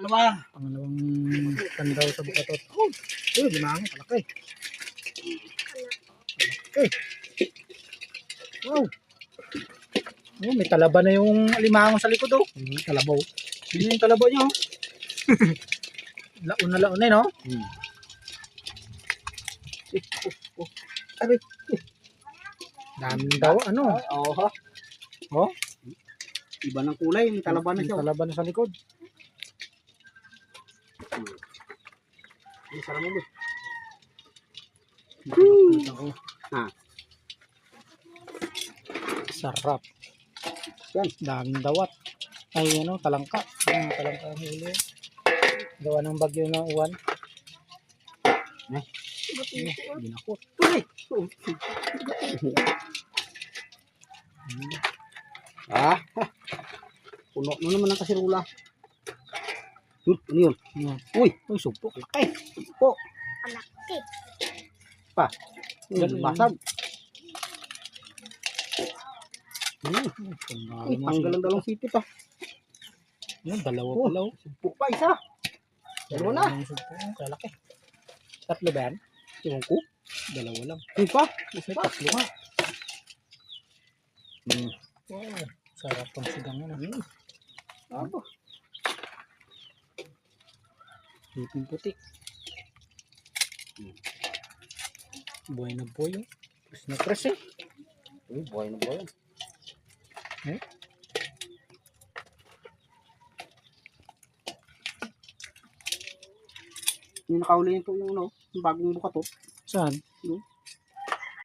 Pangalawang tandaw sa bukatot. Oh, limango, kalaki. Kalaki. Wow. Oh, may talaba na yung limango sa likod, oh. Talabaw. Yun yung talabaw niya, oh. Laon na, no? Aray. Dami daw, ano? Oo. Oh, Iba ng kulay, may talaba na siya. talaba na sa likod. Ang sarap mo ba? Sarap. Yan. Daming dawat. Ay, ano, talangka. Talangka ang huli. Gawa ng bagyo na uwan. Binakot. Puno mo naman ang kasirula. Ano yun? Uy, supo. Laki. Supo. Malaki. Pa. Basag. Uy, tanggal ang dalawang siti pa. Yan, dalawa. Supo pa, isa. Dalawa na. Kalaki. Tatlo ba yan? Ewan ko. Dalawa lang. Uy pa. May tatlo nga. Wow. Sarap ang sigang na. Aba. Hiping puti. Buhay na buhay. Press na press eh. Uy, buhay na buhay. Yung nakahuli nito yung ano, yung bagong bukatot. Saan? Yung